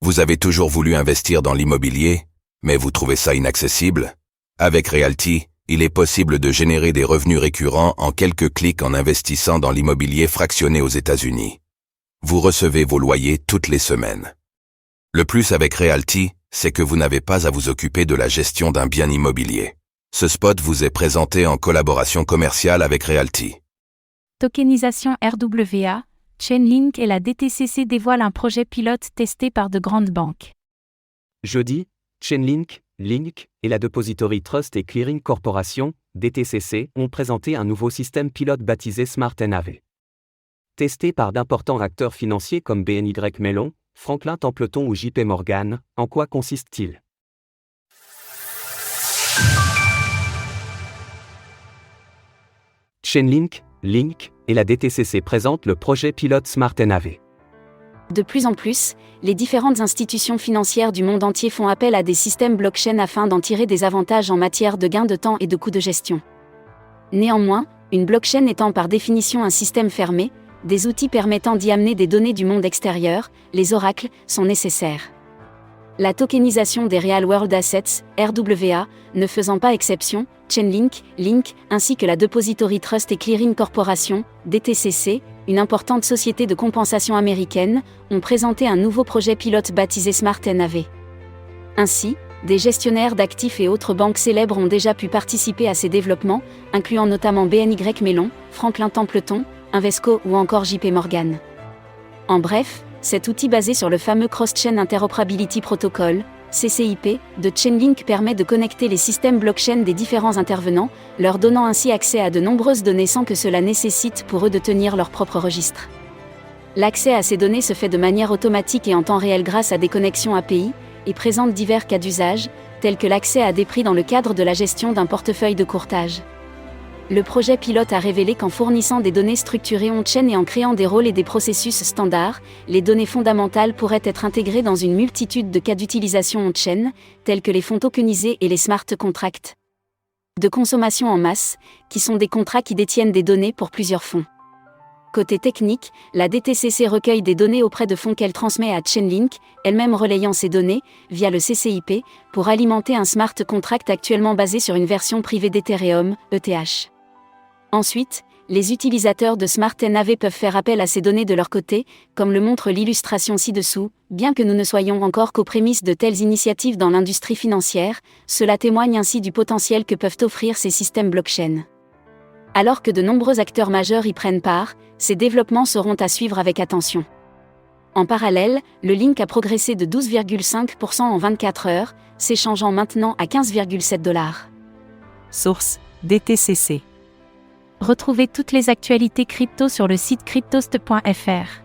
Vous avez toujours voulu investir dans l'immobilier, mais vous trouvez ça inaccessible? Avec Realty, il est possible de générer des revenus récurrents en quelques clics en investissant dans l'immobilier fractionné aux États-Unis. Vous recevez vos loyers toutes les semaines. Le plus avec Realty, c'est que vous n'avez pas à vous occuper de la gestion d'un bien immobilier. Ce spot vous est présenté en collaboration commerciale avec Realty. Tokenisation RWA, Chainlink et la DTCC dévoilent un projet pilote testé par de grandes banques. Jeudi, Chainlink, Link et la Depository Trust & Clearing Corporation, DTCC, ont présenté un nouveau système pilote baptisé Smart NAV. Testé par d'importants acteurs financiers comme BNY Mellon, Franklin Templeton ou JP Morgan, en quoi consiste-t-il? Chainlink, Link et la DTCC présentent le projet pilote Smart NAV. De plus en plus, les différentes institutions financières du monde entier font appel à des systèmes blockchain afin d'en tirer des avantages en matière de gains de temps et de coûts de gestion. Néanmoins, une blockchain étant par définition un système fermé, des outils permettant d'y amener des données du monde extérieur, les oracles, sont nécessaires. La tokenisation des Real World Assets, RWA, ne faisant pas exception, Chainlink, Link, ainsi que la Depository Trust & Clearing Corporation, DTCC, une importante société de compensation américaine, ont présenté un nouveau projet pilote baptisé Smart NAV. Ainsi, des gestionnaires d'actifs et autres banques célèbres ont déjà pu participer à ces développements, incluant notamment BNY Mellon, Franklin Templeton, Invesco ou encore JP Morgan. En bref, cet outil basé sur le fameux Cross-Chain Interoperability Protocol, CCIP, de Chainlink permet de connecter les systèmes blockchain des différents intervenants, leur donnant ainsi accès à de nombreuses données sans que cela nécessite pour eux de tenir leur propre registre. L'accès à ces données se fait de manière automatique et en temps réel grâce à des connexions API, et présente divers cas d'usage, tels que l'accès à des prix dans le cadre de la gestion d'un portefeuille de courtage. Le projet pilote a révélé qu'en fournissant des données structurées on-chain et en créant des rôles et des processus standards, les données fondamentales pourraient être intégrées dans une multitude de cas d'utilisation on-chain, tels que les fonds tokenisés et les smart contracts de consommation en masse, qui sont des contrats qui détiennent des données pour plusieurs fonds. Côté technique, la DTCC recueille des données auprès de fonds qu'elle transmet à Chainlink, elle-même relayant ces données, via le CCIP, pour alimenter un smart contract actuellement basé sur une version privée d'Ethereum, ETH. Ensuite, les utilisateurs de Smart NAV peuvent faire appel à ces données de leur côté, comme le montre l'illustration ci-dessous. Bien que nous ne soyons encore qu'aux prémices de telles initiatives dans l'industrie financière, cela témoigne ainsi du potentiel que peuvent offrir ces systèmes blockchain. Alors que de nombreux acteurs majeurs y prennent part, ces développements seront à suivre avec attention. En parallèle, le Link a progressé de 12,5% en 24 heures, s'échangeant maintenant à 15,7 $. Source: DTCC. Retrouvez toutes les actualités crypto sur le site cryptost.fr.